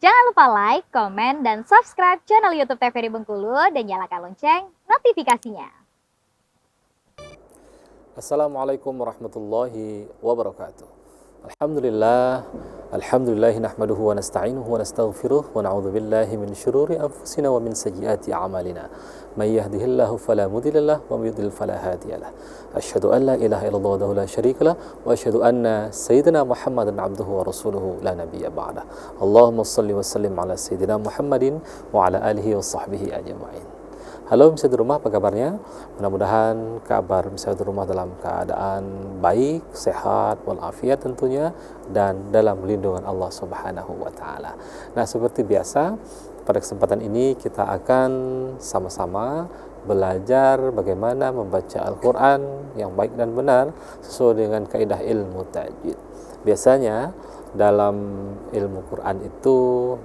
Jangan lupa like, komen, dan subscribe channel YouTube TVRI Bengkulu dan nyalakan lonceng notifikasinya. Assalamualaikum warahmatullahi wabarakatuh. Alhamdulillahi nahmaduhu wa nasta'inuhu wa nastaghfiruh wa na'udzu billahi min syururi anfusina wa min sayyiati a'malina. May yahdihillahu fala mudilla lahu wa may yudlil fala hadiyalah. Asyhadu an la ilaha illallah wahdahu la syarika lah wa asyhadu anna sayyidina Muhammadan abduhu wa rasuluhu la nabiyya ba'dah. Allahumma shalli wa sallim ala sayyidina Muhammadin wa ala alihi wa sahbihi ajma'in. Halo Misal di Rumah, apa kabarnya? Mudah-mudahan kabar Misal di Rumah dalam keadaan baik, sehat, walafiat tentunya, dan dalam lindungan Allah Subhanahu wa Ta'ala. Nah, seperti biasa, pada kesempatan ini kita akan sama-sama belajar bagaimana membaca Al-Quran yang baik dan benar sesuai dengan kaidah ilmu tajwid. Biasanya dalam ilmu Quran itu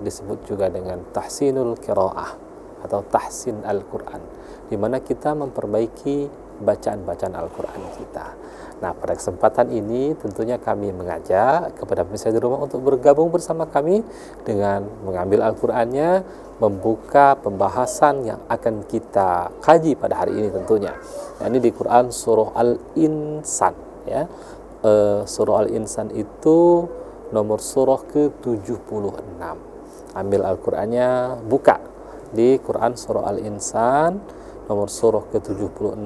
disebut juga dengan tahsinul qiraah atau tahsin Al-Quran, di mana kita memperbaiki bacaan-bacaan Al-Quran kita. Nah, pada kesempatan ini tentunya kami mengajak kepada pemirsa di rumah untuk bergabung bersama kami dengan mengambil Al-Qurannya, membuka pembahasan yang akan kita kaji pada hari ini tentunya. Nah, ini di Quran Surah Al-Insan, ya. Surah Al-Insan itu nomor surah ke-76. Ambil Al-Qurannya, buka di Quran Surah Al-Insan nomor surah ke-76.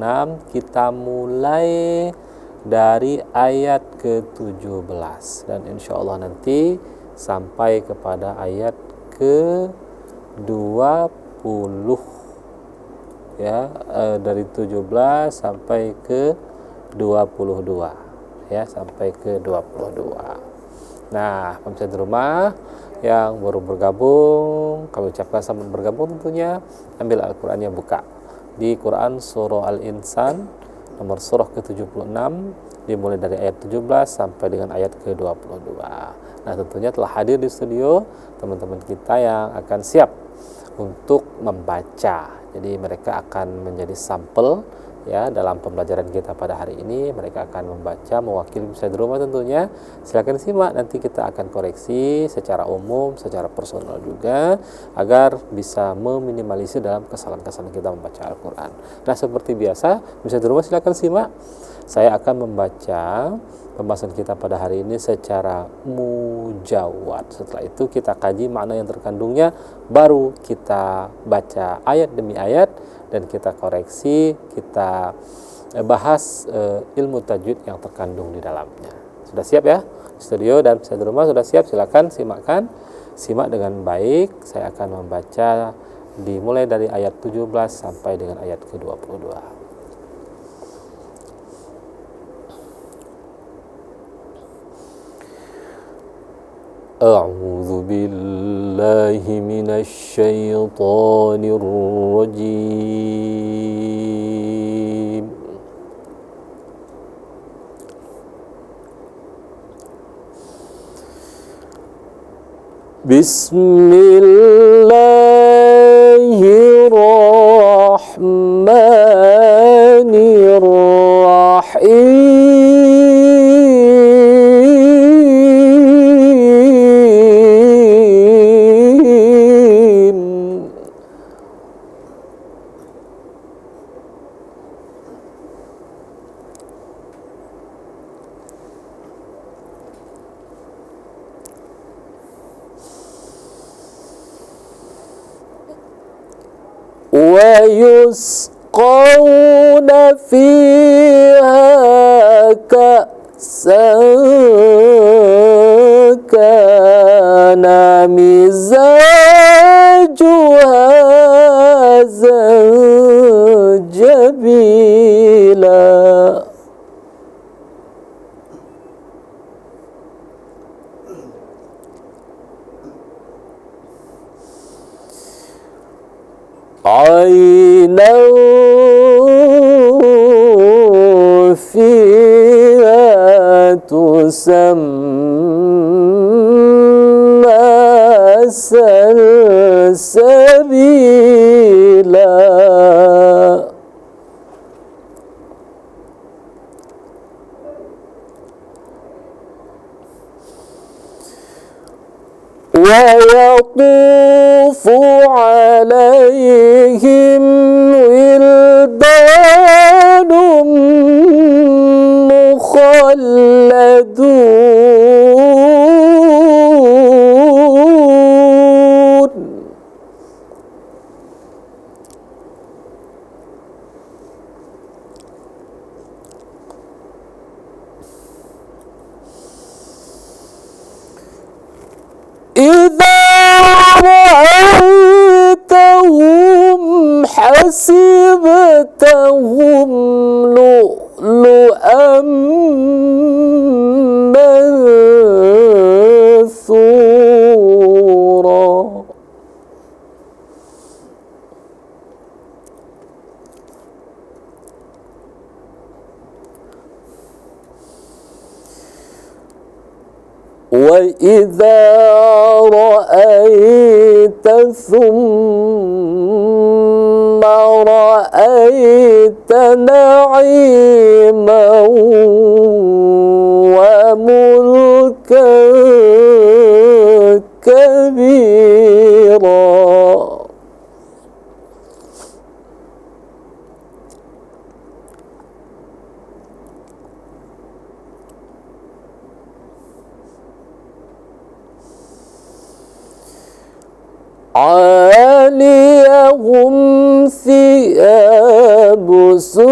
Kita mulai dari ayat ke-17 dan insya Allah nanti sampai kepada ayat ke-20, ya, dari 17 sampai ke 22, ya, sampai ke 22. Nah, pemirsa di rumah yang baru bergabung, kami ucapkan selamat bergabung tentunya. Ambil Al-Qurannya, buka di Quran Surah Al-Insan nomor surah ke-76, dimulai dari ayat 17 sampai dengan ayat ke-22. Nah, tentunya telah hadir di studio teman-teman kita yang akan siap untuk membaca. Jadi mereka akan menjadi sampel, ya, dalam pembelajaran kita pada hari ini. Mereka akan membaca mewakili bisa di rumah tentunya. Silakan simak, nanti kita akan koreksi secara umum, secara personal juga, agar bisa meminimalisir dalam kesalahan-kesalahan kita membaca Al-Quran. Nah, seperti biasa, bisa di rumah silakan simak. Saya akan membaca pembahasan kita pada hari ini secara mujawad. Setelah itu kita kaji makna yang terkandungnya, baru kita baca ayat demi ayat dan kita koreksi, kita bahas ilmu tajwid yang terkandung di dalamnya. Sudah siap ya? Studio dan bisa di rumah sudah siap, silakan simak dengan baik. Saya akan membaca dimulai dari ayat 17 sampai dengan ayat ke-22. A'udzu billahi minasy syaithanir rajim. Bismillahirrahmanirrahim. ويسقون فيها كأسا كان مزاجها زنجبيلا عينا فيها تسمى سلسبيلا ويطوف عليهم ولدان مخلدون. إذا رأيتهم حسبتهم لؤلؤا منثورا. وإذا رأيت ثم رأيت نعيما وملكا كبيرا. عاليهم ثياب سندس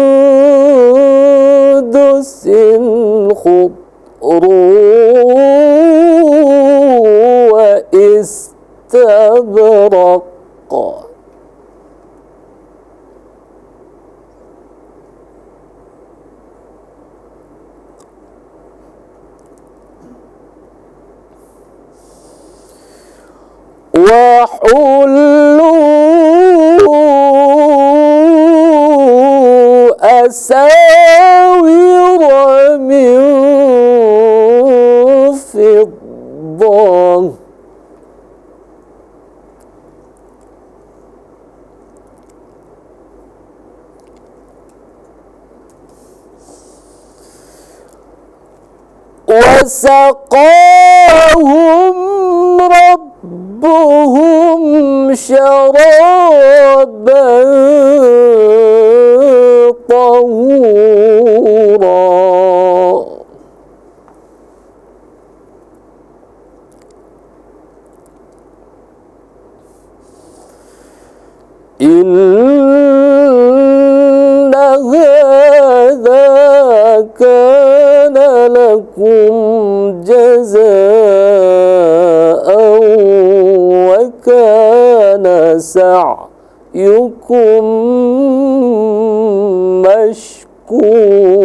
خضر واستبرق. وحلوا أساور من فضة. وسقاهم ربهم شرابا طهورا. إن هذا كان لكم جزاء وكان سعيكم مشكورا.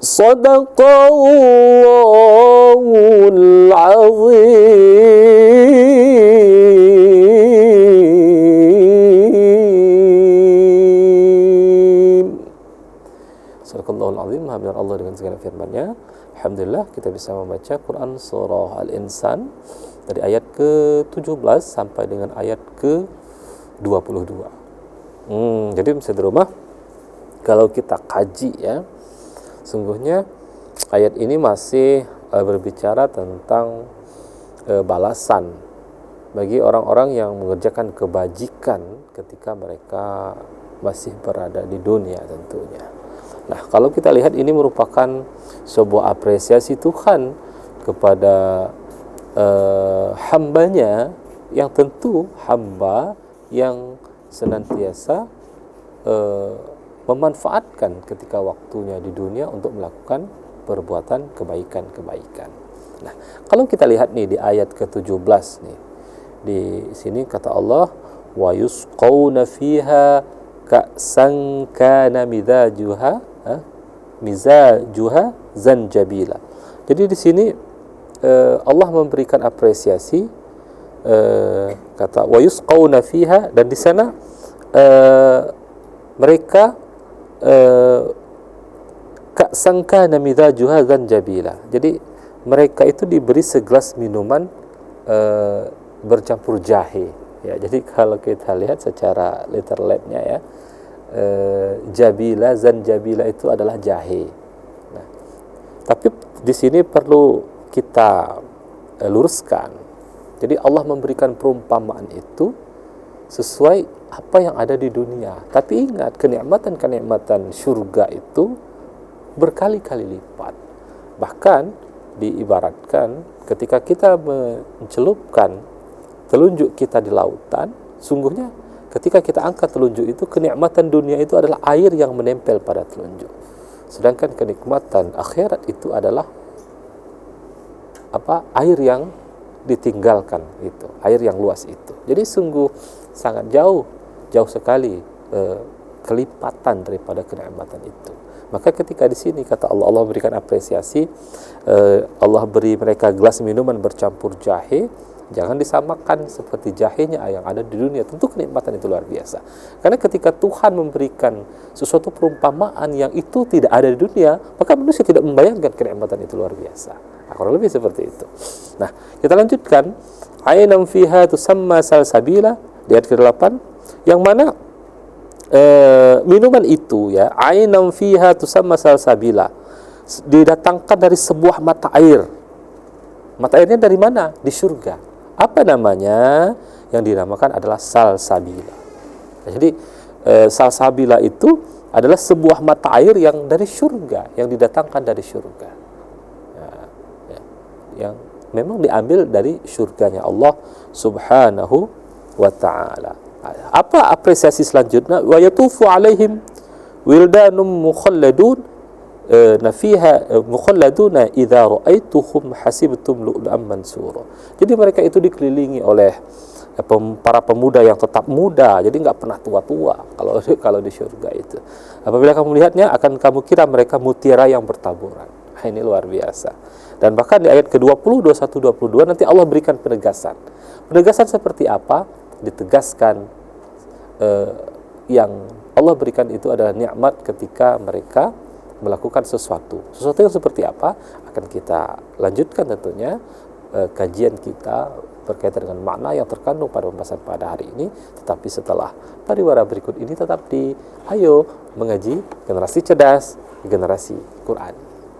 صدق الله العظيم. Sadaqallahul azim. Maha benar Allah dengan segala firman-Nya. Alhamdulillah kita bisa membaca Quran surah Al-Insan dari ayat ke-17 sampai dengan ayat ke-22. Jadi bisa di rumah kalau kita kaji ya, sungguhnya ayat ini masih berbicara tentang balasan bagi orang-orang yang mengerjakan kebajikan ketika mereka masih berada di dunia tentunya. Nah, kalau kita lihat ini merupakan sebuah apresiasi Tuhan kepada hambanya, yang tentu hamba yang senantiasa memanfaatkan ketika waktunya di dunia untuk melakukan perbuatan kebaikan-kebaikan. Nah, kalau kita lihat nih di ayat ke-17 nih, di sini kata Allah, wa yusqawna fiha ka'san kana mizajuha zanjabila. Jadi di sini Allah memberikan apresiasi, kata wa yusqawna fiha, dan di sana mereka ka'san kana mizajuha zanjabila. Jadi mereka itu diberi segelas minuman bercampur jahe ya. Jadi kalau kita lihat secara literally-nya ya, zanjabila itu adalah jahe. Nah, tapi di sini perlu kita luruskan. Jadi Allah memberikan perumpamaan itu sesuai apa yang ada di dunia. Tapi ingat, kenikmatan-kenikmatan surga itu berkali-kali lipat. Bahkan diibaratkan ketika kita mencelupkan telunjuk kita di lautan, sungguhnya ketika kita angkat telunjuk itu, kenikmatan dunia itu adalah air yang menempel pada telunjuk. Sedangkan kenikmatan akhirat itu adalah air yang ditinggalkan itu, air yang luas itu. Jadi sungguh sangat jauh sekali kelipatan daripada kenikmatan itu. Maka ketika di sini kata Allah, Allah berikan apresiasi, Allah beri mereka gelas minuman bercampur jahe, jangan disamakan seperti jahenya yang ada di dunia. Tentu kenikmatan itu luar biasa. Karena ketika Tuhan memberikan sesuatu perumpamaan yang itu tidak ada di dunia, maka manusia tidak membayangkan kenikmatan itu luar biasa. Kurang lebih seperti itu. Nah, kita lanjutkan. Ainam fiha tusamma salsabila di ayat ke-8, yang mana minuman itu ya, ainam fiha tusamma salsabila, didatangkan dari sebuah mata air. Mata airnya dari mana? Di surga. Apa namanya? Yang dinamakan adalah salsabila. Jadi salsabila itu adalah sebuah mata air yang dari surga, yang didatangkan dari surga. Yang memang diambil dari surganya Allah Subhanahu wa ta'ala. Apa apresiasi selanjutnya? Wa yatufu alaihim wildanum mukhalladun nafiha mukhalladuna idza ra'aituhum hasibtum lu'lu'an mansura. Jadi mereka itu dikelilingi oleh para pemuda yang tetap muda, jadi enggak pernah tua-tua kalau di surga itu. Apabila kamu lihatnya, akan kamu kira mereka mutiara yang bertaburan. Ini luar biasa. Dan bahkan di ayat ke-20, 21, 22 nanti Allah berikan penegasan. Penegasan seperti apa? Ditegaskan yang Allah berikan itu adalah nikmat ketika mereka melakukan sesuatu. Sesuatu yang seperti apa? Akan kita lanjutkan tentunya kajian kita berkaitan dengan makna yang terkandung pada pembahasan pada hari ini. Tetapi setelah pariwara berikut ini tetap di Ayo Mengaji Generasi Cerdas, Generasi Quran.